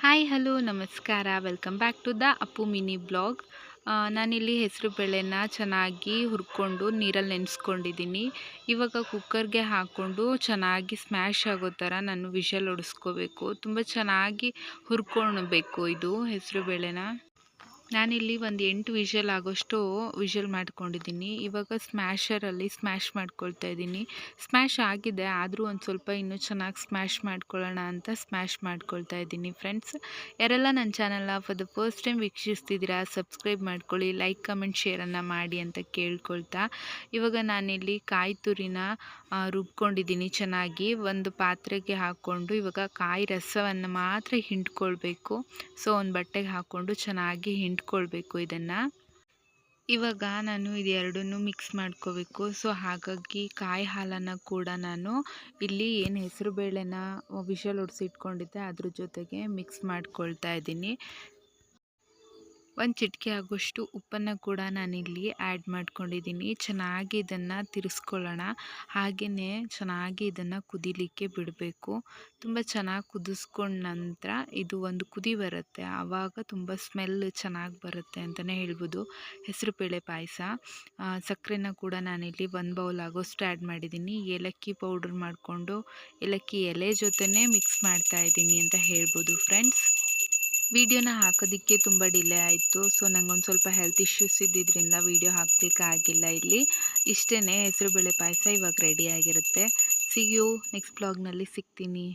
Hi hello ನಮಸ್ಕಾರ welcome back to the Appu mini blog. ನಾನಿಲ್ಲಿ ಹೆಸರು ಬೇಳೆನ ಚೆನ್ನಾಗಿ ಹುರ್ಕೊಂಡು ನೀರಲ್ಲಿ ನೆನೆಸ್ಕೊಂಡಿದ್ದೀನಿ. ಇವಾಗ ಕುಕ್ಕರ್ಗೆ ಹಾಕ್ಕೊಂಡು ಚೆನ್ನಾಗಿ ಸ್ಮ್ಯಾಶ್ ಆಗೋ ಥರ ನಾನು ವಿಷಲ್ ಹೊಡೆಸ್ಕೋಬೇಕು. ತುಂಬ ಚೆನ್ನಾಗಿ ಹುರ್ಕೊಳ್ಬೇಕು ಇದು ಹೆಸರು ಬೇಳೆನ. ನಾನಿಲ್ಲಿ ಒಂದು 8 ವಿಷಲ್ ಆಗೋಷ್ಟು ವಿಷಲ್ ಮಾಡ್ಕೊಂಡಿದ್ದೀನಿ. ಇವಾಗ ಸ್ಮ್ಯಾಶರಲ್ಲಿ ಸ್ಮ್ಯಾಶ್ ಮಾಡ್ಕೊಳ್ತಾ ಇದ್ದೀನಿ. ಸ್ಮ್ಯಾಶ್ ಆಗಿದೆ, ಆದರೂ ಒಂದು ಸ್ವಲ್ಪ ಇನ್ನೂ ಚೆನ್ನಾಗಿ ಸ್ಮ್ಯಾಶ್ ಮಾಡ್ಕೊಳ್ಳೋಣ ಅಂತ ಸ್ಮ್ಯಾಶ್ ಮಾಡ್ಕೊಳ್ತಾ ಇದ್ದೀನಿ ಫ್ರೆಂಡ್ಸ್. ಯಾರೆಲ್ಲ ನನ್ನ ಚಾನಲ್ನ ಫಾರ್ ದ ಫಸ್ಟ್ ಟೈಮ್ ವೀಕ್ಷಿಸ್ತಿದ್ದೀರಾ ಸಬ್ಸ್ಕ್ರೈಬ್ ಮಾಡ್ಕೊಳ್ಳಿ, ಲೈಕ್ ಕಮೆಂಟ್ ಶೇರನ್ನು ಮಾಡಿ ಅಂತ ಕೇಳ್ಕೊಳ್ತಾ, ಇವಾಗ ನಾನಿಲ್ಲಿ ಕಾಯಿ ತುರಿನ ರುಬ್ಕೊಂಡಿದ್ದೀನಿ ಚೆನ್ನಾಗಿ. ಒಂದು ಪಾತ್ರೆಗೆ ಹಾಕ್ಕೊಂಡು ಇವಾಗ ಕಾಯಿ ರಸವನ್ನು ಮಾತ್ರ ಹಿಂಡ್ಕೊಳ್ಬೇಕು. ಸೊ ಒಂದು ಬಟ್ಟೆಗೆ ಹಾಕ್ಕೊಂಡು ಚೆನ್ನಾಗಿ ಹಿಂಡ್ಕೊಳ್ಬೇಕು ಇದನ್ನು. ಇವಾಗ ನಾನು ಇದೆರಡನ್ನೂ ಮಿಕ್ಸ್ ಮಾಡ್ಕೋಬೇಕು. ಸೊ ಹಾಗಾಗಿ ಕಾಯಿ ಹಾಲನ್ನು ಕೂಡ ನಾನು ಇಲ್ಲಿ ಏನು ಹೆಸರು ಬೇಳೆನ ವಿಷಲ್ ಹೊಡೆಸಿಟ್ಕೊಂಡಿದ್ದೆ ಅದ್ರ ಜೊತೆಗೆ ಮಿಕ್ಸ್ ಮಾಡ್ಕೊಳ್ತಾ ಇದ್ದೀನಿ. ಒಂದು ಚಿಟಿಕೆ ಆಗೋಷ್ಟು ಉಪ್ಪನ್ನು ಕೂಡ ನಾನಿಲ್ಲಿ ಆ್ಯಡ್ ಮಾಡ್ಕೊಂಡಿದ್ದೀನಿ. ಚೆನ್ನಾಗಿ ಇದನ್ನು ತಿರ್ಸ್ಕೊಳ್ಳೋಣ. ಹಾಗೆಯೇ ಚೆನ್ನಾಗಿ ಇದನ್ನು ಕುದಿಲಿಕ್ಕೆ ಬಿಡಬೇಕು. ತುಂಬ ಚೆನ್ನಾಗಿ ಕುದಿಸ್ಕೊಂಡ ನಂತರ ಇದು ಒಂದು ಕುದಿ ಬರುತ್ತೆ, ಆವಾಗ ತುಂಬ ಸ್ಮೆಲ್ ಚೆನ್ನಾಗಿ ಬರುತ್ತೆ ಅಂತಲೇ ಹೇಳ್ಬೋದು ಹೆಸರು ಬೇಳೆ ಪಾಯಸ. ಸಕ್ಕರೆನ ಕೂಡ ನಾನಿಲ್ಲಿ 1 ಬೌಲ್ ಆಗೋಷ್ಟು ಆ್ಯಡ್ ಮಾಡಿದ್ದೀನಿ. ಏಲಕ್ಕಿ ಪೌಡ್ರ್ ಮಾಡಿಕೊಂಡು ಏಲಕ್ಕಿ ಎಲೆ ಜೊತೆನೇ ಮಿಕ್ಸ್ ಮಾಡ್ತಾಯಿದ್ದೀನಿ ಅಂತ ಹೇಳ್ಬೋದು ಫ್ರೆಂಡ್ಸ್. ವಿಡಿಯೋನ ಹಾಕೋದಕ್ಕೆ ತುಂಬ ಡಿಲೇ ಆಯಿತು. ಸೊ ನಂಗೊಂದು ಸ್ವಲ್ಪ ಹೆಲ್ತ್ ಇಶ್ಯೂಸ್ ಇದ್ದಿದ್ದರಿಂದ ವಿಡಿಯೋ ಹಾಕಲಿಕ್ಕಾಗಿಲ್ಲ ಇಲ್ಲಿ. ಇಷ್ಟೇ, ಹೆಸರುಬೇಳೆ ಪಾಯಸ ಇವಾಗ ರೆಡಿಯಾಗಿರುತ್ತೆ. ಸಿ ಯು ನೆಕ್ಸ್ಟ್ ಬ್ಲಾಗ್ನಲ್ಲಿ ಸಿಗ್ತೀನಿ.